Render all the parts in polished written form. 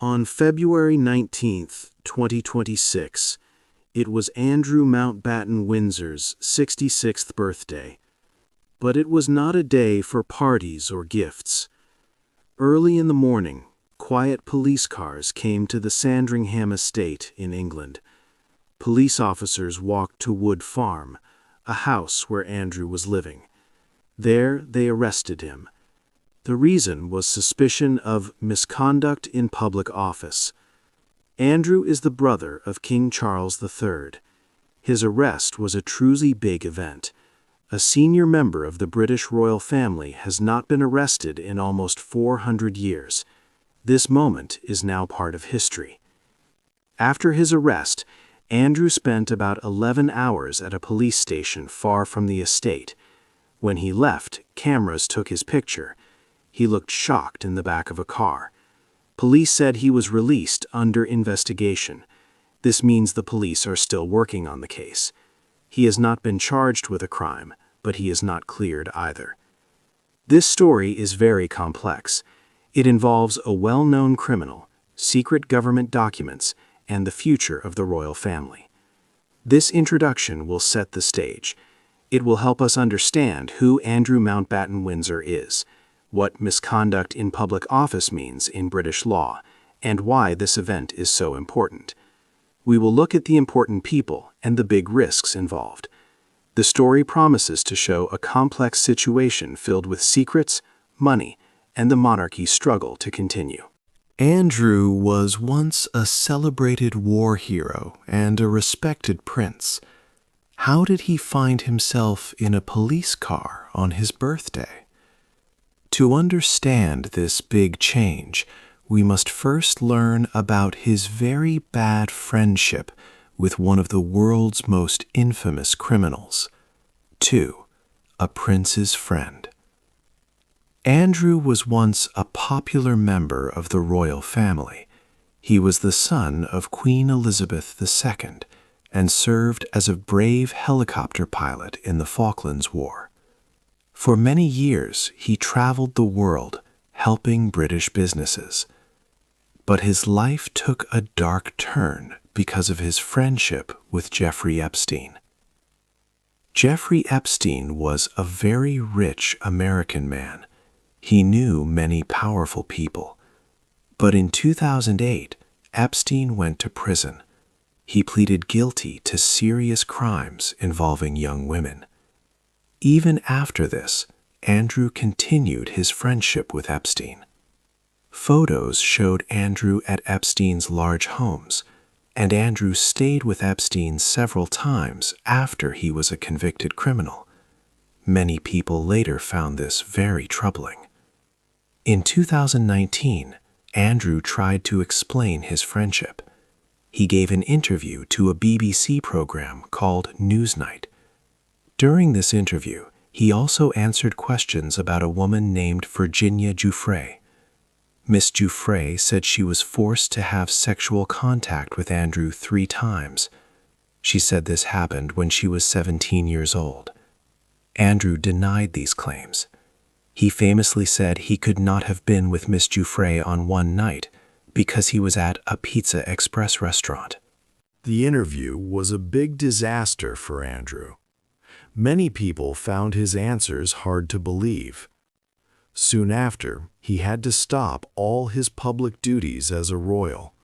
On February 19, 2026, it was Andrew Mountbatten Windsor's 66th birthday. But it was not a day for parties or gifts. Early in the morning, quiet police cars came to the Sandringham estate in England. Police officers walked to Wood Farm, a house where Andrew was living. There they arrested him. The reason was suspicion of misconduct in public office. Andrew is the brother of King Charles III. His arrest was a truly big event. A senior member of the British royal family has not been arrested in almost 400 years. This moment is now part of history. After his arrest, Andrew spent about 11 hours at a police station far from the estate. When he left, cameras took his picture. He looked shocked in the back of a car. Police said he was released under investigation. This means the police are still working on the case. He has not been charged with a crime, but he is not cleared either. This story is very complex. It involves a well-known criminal, secret government documents, and the future of the royal family. This introduction will set the stage. It will help us understand who Andrew Mountbatten Windsor is, what misconduct in public office means in British law, and why this event is so important. We will look at the important people and the big risks involved. The story promises to show a complex situation filled with secrets, money, and the monarchy's struggle to continue. Andrew was once a celebrated war hero and a respected prince. How did he find himself in a police car on his birthday? To understand this big change, we must first learn about his very bad friendship with one of the world's most infamous criminals. 2. A prince's friend. Andrew was once a popular member of the royal family. He was the son of Queen Elizabeth II and served as a brave helicopter pilot in the Falklands War. For many years, he traveled the world, helping British businesses. But his life took a dark turn because of his friendship with Jeffrey Epstein. Jeffrey Epstein was a very rich American man. He knew many powerful people. But in 2008, Epstein went to prison. He pleaded guilty to serious crimes involving young women. Even after this, Andrew continued his friendship with Epstein. Photos showed Andrew at Epstein's large homes, and Andrew stayed with Epstein several times after he was a convicted criminal. Many people later found this very troubling. In 2019, Andrew tried to explain his friendship. He gave an interview to a BBC program called Newsnight. During this interview, he also answered questions about a woman named Virginia Giuffre. Miss Giuffre said she was forced to have sexual contact with Andrew 3 times. She said this happened when she was 17 years old. Andrew denied these claims. He famously said he could not have been with Miss Giuffre on one night because he was at a Pizza Express restaurant. The interview was a big disaster for Andrew. Many people found his answers hard to believe. Soon after, he had to stop all his public duties as a royal.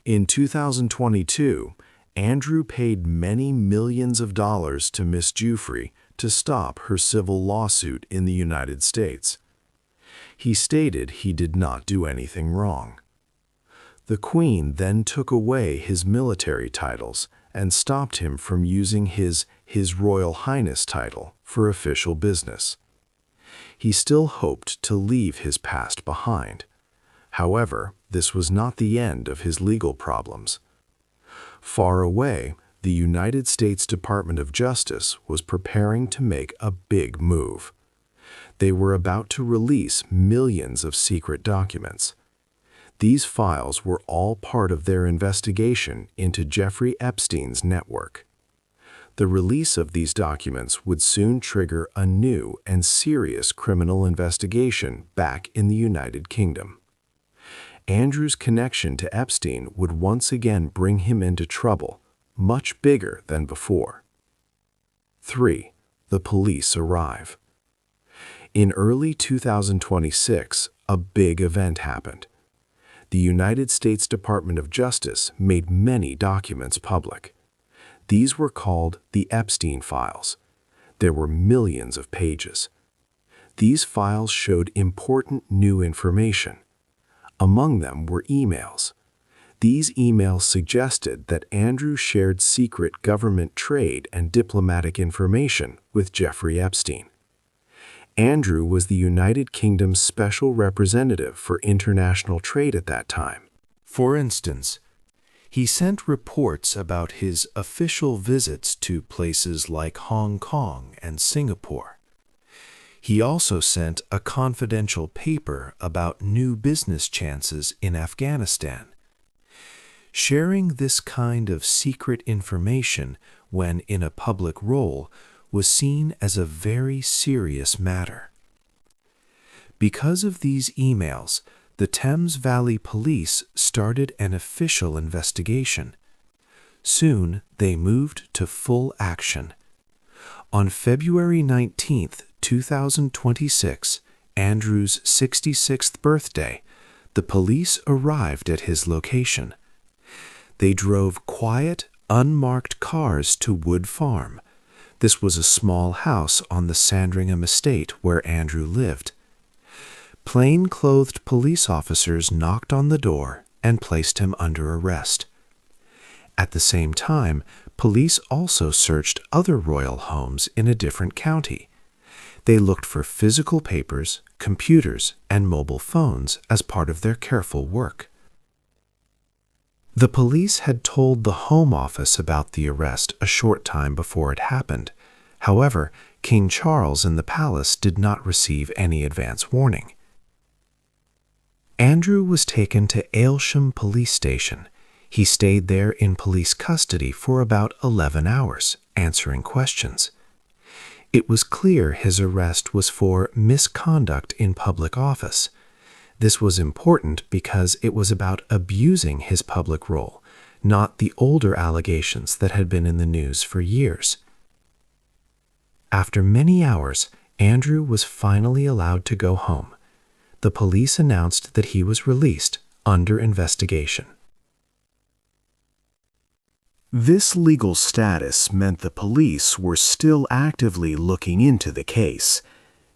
In 2022, Andrew paid many millions of dollars to Miss Giuffre to stop her civil lawsuit in the United States. He stated he did not do anything wrong. The Queen then took away his military titles and stopped him from using his Royal Highness title for official business. He still hoped to leave his past behind. However, this was not the end of his legal problems. Far away, the United States Department of Justice was preparing to make a big move. They were about to release millions of secret documents. These files were all part of their investigation into Jeffrey Epstein's network. The release of these documents would soon trigger a new and serious criminal investigation back in the United Kingdom. Andrew's connection to Epstein would once again bring him into trouble, much bigger than before. 3. The police arrive. In early 2026, a big event happened. The United States Department of Justice made many documents public. These were called the Epstein files. There were millions of pages. These files showed important new information. Among them were emails. These emails suggested that Andrew shared secret government trade and diplomatic information with Jeffrey Epstein. Andrew was the United Kingdom's special representative for international trade at that time. For instance, he sent reports about his official visits to places like Hong Kong and Singapore. He also sent a confidential paper about new business chances in Afghanistan. Sharing this kind of secret information when in a public role was seen as a very serious matter. Because of these emails, the Thames Valley Police started an official investigation. Soon, they moved to full action. On February 19, 2026, Andrew's 66th birthday, the police arrived at his location. They drove quiet, unmarked cars to Wood Farm. This was a small house on the Sandringham estate where Andrew lived. Plain-clothed police officers knocked on the door and placed him under arrest. At the same time, police also searched other royal homes in a different county. They looked for physical papers, computers, and mobile phones as part of their careful work. The police had told the Home Office about the arrest a short time before it happened. However, King Charles and the palace did not receive any advance warning. Andrew was taken to Aylsham Police Station. He stayed there in police custody for about 11 hours, answering questions. It was clear his arrest was for misconduct in public office. This was important because it was about abusing his public role, not the older allegations that had been in the news for years. After many hours, Andrew was finally allowed to go home. The police announced that he was released under investigation. This legal status meant the police were still actively looking into the case.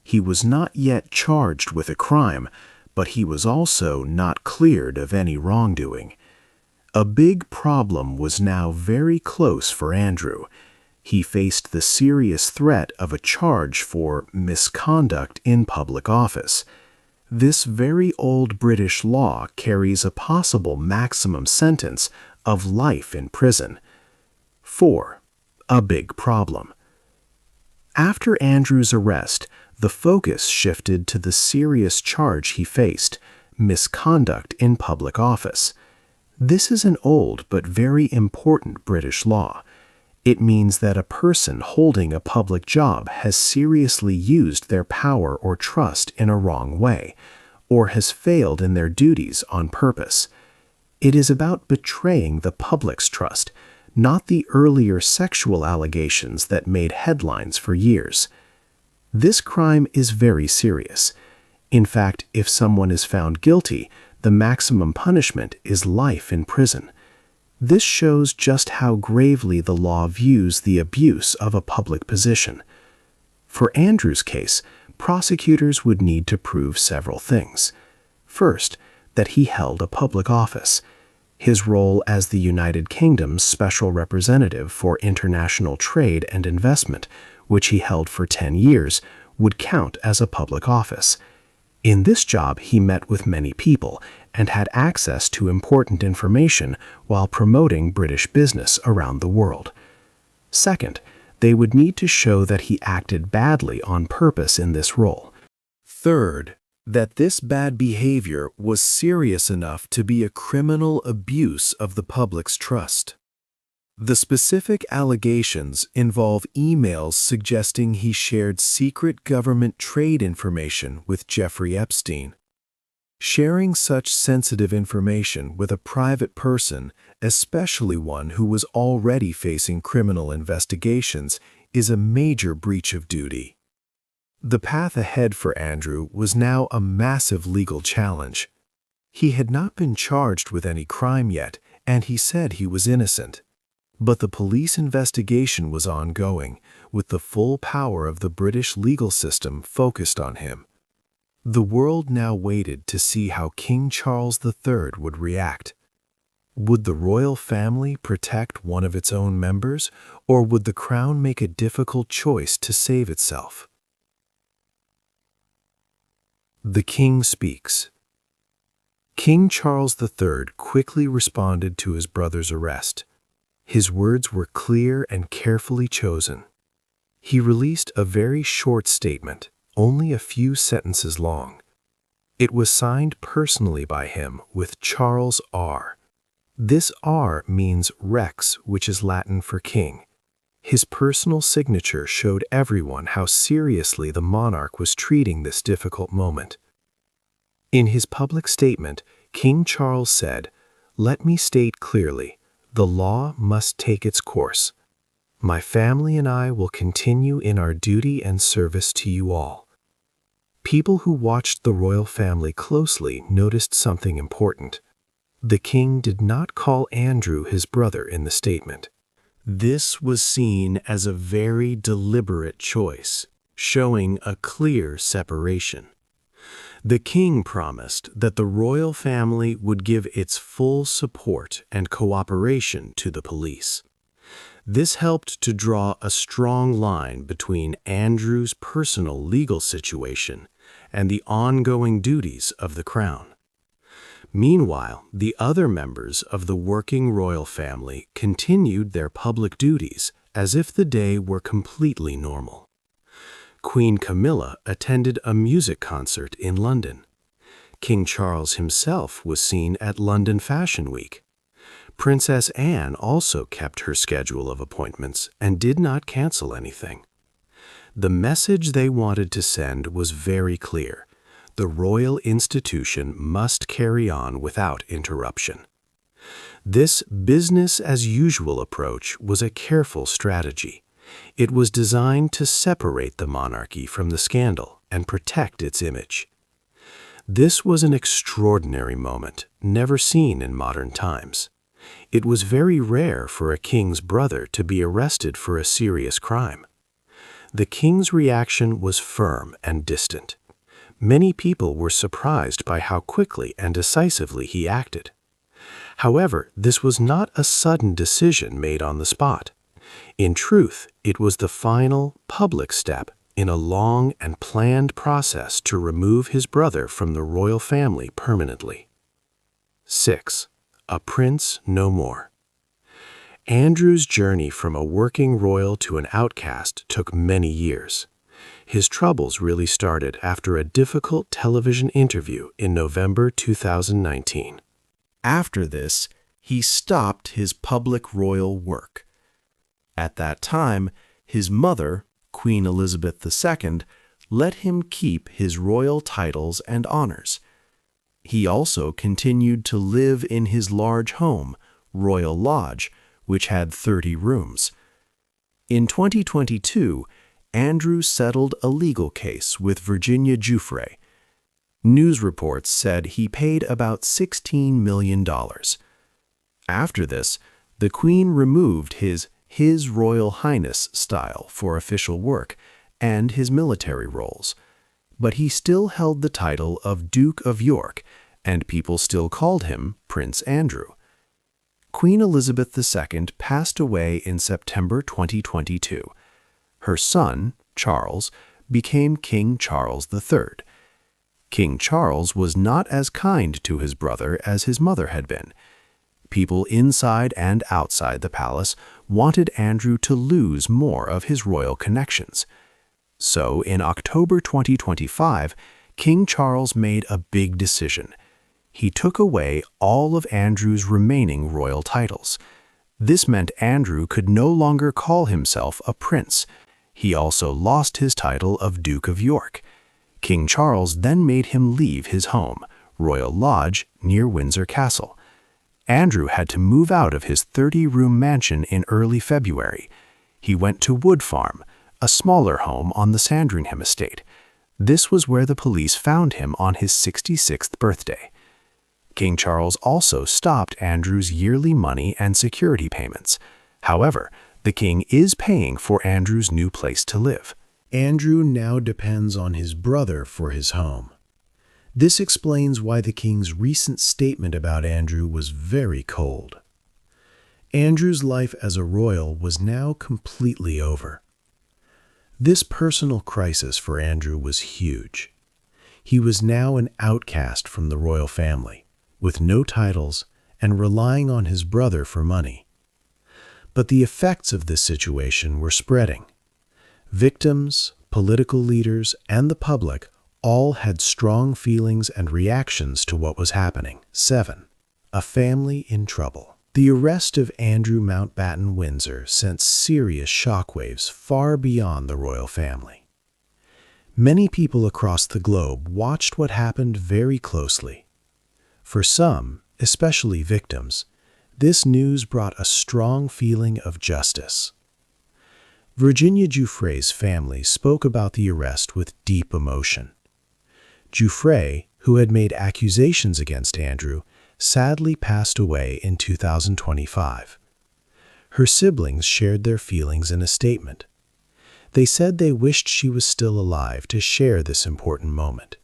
He was not yet charged with a crime, but he was also not cleared of any wrongdoing. A big problem was now very close for Andrew. He faced the serious threat of a charge for misconduct in public office. This very old British law carries a possible maximum sentence of life in prison. 4. A big problem. After Andrew's arrest, the focus shifted to the serious charge he faced, misconduct in public office. This is an old but very important British law. It means that a person holding a public job has seriously used their power or trust in a wrong way, or has failed in their duties on purpose. It is about betraying the public's trust, not the earlier sexual allegations that made headlines for years. This crime is very serious. In fact, if someone is found guilty, the maximum punishment is life in prison. This shows just how gravely the law views the abuse of a public position. For Andrew's case, prosecutors would need to prove several things. First, that he held a public office. His role as the United Kingdom's special representative for international trade and investment, which he held for 10 years, would count as a public office. In this job, he met with many people and had access to important information while promoting British business around the world. Second, they would need to show that he acted badly on purpose in this role. Third, that this bad behavior was serious enough to be a criminal abuse of the public's trust. The specific allegations involve emails suggesting he shared secret government trade information with Jeffrey Epstein. Sharing such sensitive information with a private person, especially one who was already facing criminal investigations, is a major breach of duty. The path ahead for Andrew was now a massive legal challenge. He had not been charged with any crime yet, and he said he was innocent. But the police investigation was ongoing, with the full power of the British legal system focused on him. The world now waited to see how King Charles III would react. Would the royal family protect one of its own members, or would the crown make a difficult choice to save itself? The King speaks. King Charles III quickly responded to his brother's arrest. His words were clear and carefully chosen. He released a very short statement, only a few sentences long. It was signed personally by him with Charles R. This R means Rex, which is Latin for king. His personal signature showed everyone how seriously the monarch was treating this difficult moment. In his public statement, King Charles said, "Let me state clearly, the law must take its course. My family and I will continue in our duty and service to you all." People who watched the royal family closely noticed something important. The king did not call Andrew his brother in the statement. This was seen as a very deliberate choice, showing a clear separation. The king promised that the royal family would give its full support and cooperation to the police. This helped to draw a strong line between Andrew's personal legal situation and the ongoing duties of the crown. Meanwhile, the other members of the working royal family continued their public duties as if the day were completely normal. Queen Camilla attended a music concert in London. King Charles himself was seen at London Fashion Week. Princess Anne also kept her schedule of appointments and did not cancel anything. The message they wanted to send was very clear. The royal institution must carry on without interruption. This business-as-usual approach was a careful strategy. It was designed to separate the monarchy from the scandal and protect its image. This was an extraordinary moment, never seen in modern times. It was very rare for a king's brother to be arrested for a serious crime. The king's reaction was firm and distant. Many people were surprised by how quickly and decisively he acted. However, this was not a sudden decision made on the spot. In truth, it was the final, public step in a long and planned process to remove his brother from the royal family permanently. 6. A prince no more. Andrew's journey from a working royal to an outcast took many years. His troubles really started after a difficult television interview in November 2019. After this, he stopped his public royal work. At that time, his mother, Queen Elizabeth II, let him keep his royal titles and honors. He also continued to live in his large home, Royal Lodge, which had 30 rooms. In 2022, Andrew settled a legal case with Virginia Giuffre. News reports said he paid about $16 million. After this, the Queen removed his Royal Highness style for official work and his military roles, but he still held the title of Duke of York, and people still called him Prince Andrew. Queen Elizabeth II passed away in September 2022. Her son, Charles, became King Charles III. King Charles was not as kind to his brother as his mother had been. People inside and outside the palace wanted Andrew to lose more of his royal connections. So, in October 2025, King Charles made a big decision. He took away all of Andrew's remaining royal titles. This meant Andrew could no longer call himself a prince. He also lost his title of Duke of York. King Charles then made him leave his home, Royal Lodge near Windsor Castle. Andrew had to move out of his 30-room mansion in early February. He went to Wood Farm, a smaller home on the Sandringham estate. This was where the police found him on his 66th birthday. King Charles also stopped Andrew's yearly money and security payments. However, the king is paying for Andrew's new place to live. Andrew now depends on his brother for his home. This explains why the king's recent statement about Andrew was very cold. Andrew's life as a royal was now completely over. This personal crisis for Andrew was huge. He was now an outcast from the royal family, with no titles and relying on his brother for money. But the effects of this situation were spreading. Victims, political leaders, and the public all had strong feelings and reactions to what was happening. 7. A family in trouble. The arrest of Andrew Mountbatten Windsor sent serious shockwaves far beyond the royal family. Many people across the globe watched what happened very closely. For some, especially victims, this news brought a strong feeling of justice. Virginia Giuffre's family spoke about the arrest with deep emotion. Giuffre, who had made accusations against Andrew, sadly passed away in 2025. Her siblings shared their feelings in a statement. They said they wished she was still alive to share this important moment.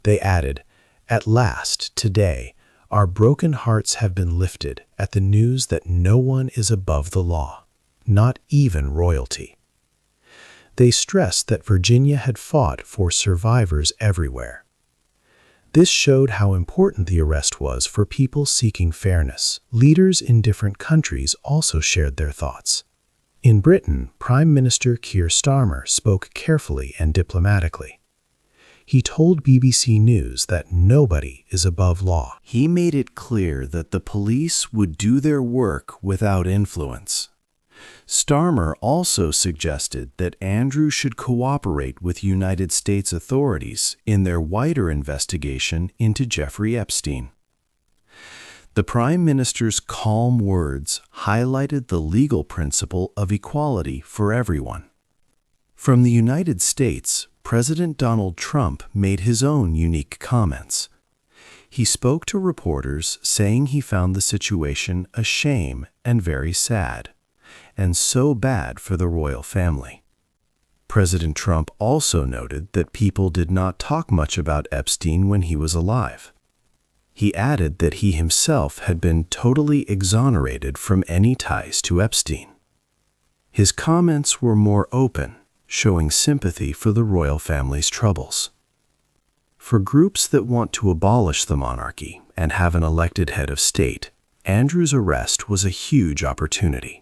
They added, "At last, today, our broken hearts have been lifted at the news that no one is above the law, not even royalty." They stressed that Virginia had fought for survivors everywhere. This showed how important the arrest was for people seeking fairness. Leaders in different countries also shared their thoughts. In Britain, Prime Minister Keir Starmer spoke carefully and diplomatically. He told BBC News that nobody is above law. He made it clear that the police would do their work without influence. Starmer also suggested that Andrew should cooperate with United States authorities in their wider investigation into Jeffrey Epstein. The Prime Minister's calm words highlighted the legal principle of equality for everyone. From the United States, President Donald Trump made his own unique comments. He spoke to reporters saying he found the situation a shame and very sad, and so bad for the royal family. President Trump also noted that people did not talk much about Epstein when he was alive. He added that he himself had been totally exonerated from any ties to Epstein. His comments were more open, showing sympathy for the royal family's troubles. For groups that want to abolish the monarchy and have an elected head of state, Andrew's arrest was a huge opportunity.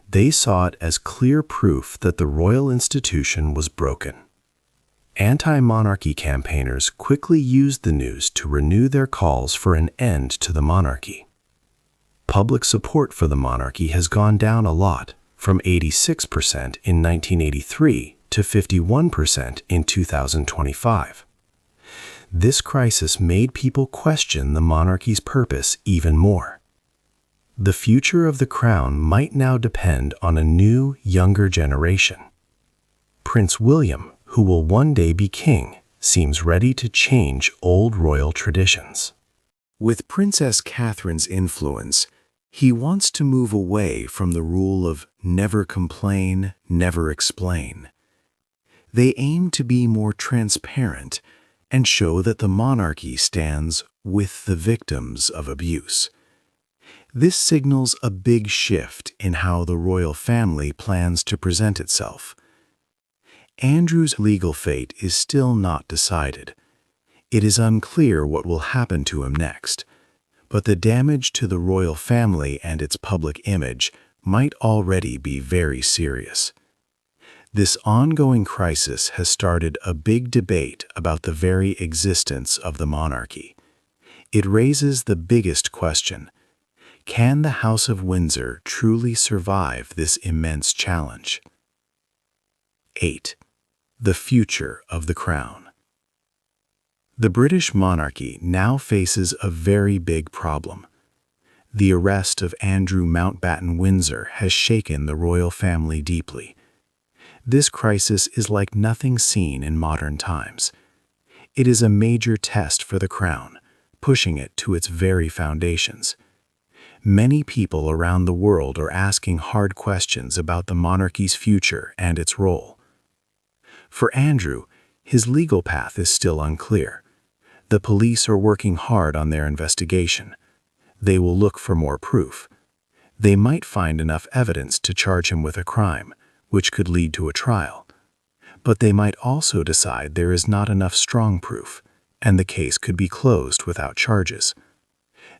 They saw it as clear proof that the royal institution was broken. Anti-monarchy campaigners quickly used the news to renew their calls for an end to the monarchy. Public support for the monarchy has gone down a lot, from 86% in 1983 to 51% in 2025. This crisis made people question the monarchy's purpose even more. The future of the crown might now depend on a new, younger generation. Prince William, who will one day be king, seems ready to change old royal traditions. With Princess Catherine's influence, he wants to move away from the rule of never complain, never explain. They aim to be more transparent and show that the monarchy stands with the victims of abuse. This signals a big shift in how the royal family plans to present itself. Andrew's legal fate is still not decided. It is unclear what will happen to him next, but the damage to the royal family and its public image might already be very serious. This ongoing crisis has started a big debate about the very existence of the monarchy. It raises the biggest question: can the House of Windsor truly survive this immense challenge? 8. The future of the crown. The British monarchy now faces a very big problem. The arrest of Andrew Mountbatten Windsor has shaken the royal family deeply. This crisis is like nothing seen in modern times. It is a major test for the crown, pushing it to its very foundations. Many people around the world are asking hard questions about the monarchy's future and its role. For Andrew, his legal path is still unclear. The police are working hard on their investigation. They will look for more proof. They might find enough evidence to charge him with a crime, which could lead to a trial. But they might also decide there is not enough strong proof, and the case could be closed without charges.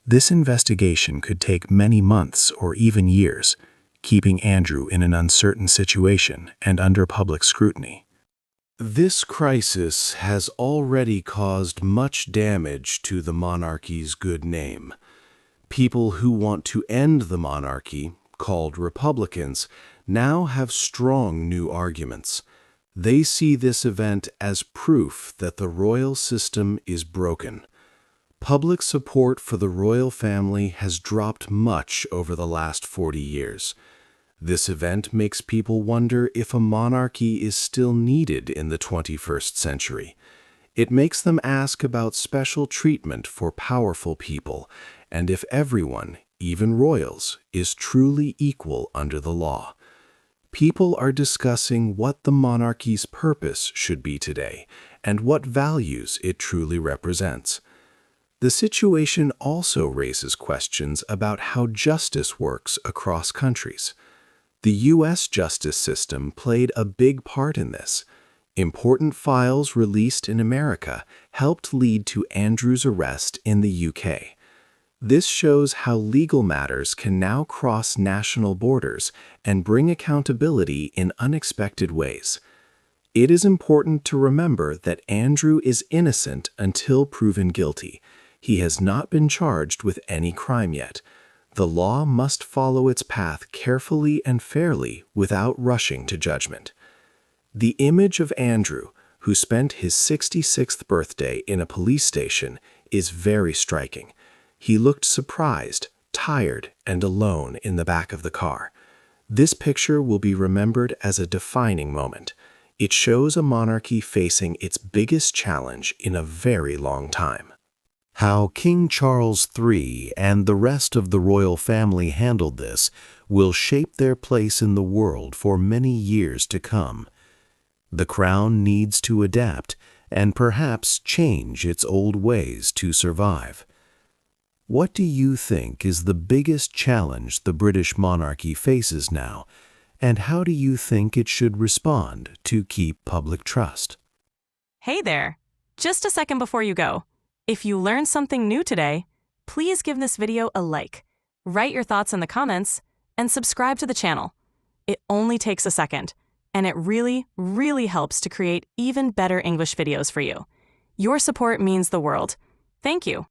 This investigation could take many months or even years, keeping Andrew in an uncertain situation and under public scrutiny. This crisis has already caused much damage to the monarchy's good name. People who want to end the monarchy, called Republicans, now have strong new arguments. They see this event as proof that the royal system is broken. Public support for the royal family has dropped much over the last 40 years. This event makes people wonder if a monarchy is still needed in the 21st century. It makes them ask about special treatment for powerful people, and if everyone, even royals, is truly equal under the law. People are discussing what the monarchy's purpose should be today, and what values it truly represents. The situation also raises questions about how justice works across countries. The U.S. justice system played a big part in this. Important files released in America helped lead to Andrew's arrest in the UK. This shows how legal matters can now cross national borders and bring accountability in unexpected ways. It is important to remember that Andrew is innocent until proven guilty. He has not been charged with any crime yet. The law must follow its path carefully and fairly without rushing to judgment. The image of Andrew, who spent his 66th birthday in a police station, is very striking. He looked surprised, tired, and alone in the back of the car. This picture will be remembered as a defining moment. It shows a monarchy facing its biggest challenge in a very long time. How King Charles III and the rest of the royal family handled this will shape their place in the world for many years to come. The crown needs to adapt and perhaps change its old ways to survive. What do you think is the biggest challenge the British monarchy faces now, and how do you think it should respond to keep public trust? Hey there! Just a second before you go. If you learned something new today, please give this video a like, write your thoughts in the comments, and subscribe to the channel. It only takes a second, and it really, really helps to create even better English videos for you. Your support means the world. Thank you.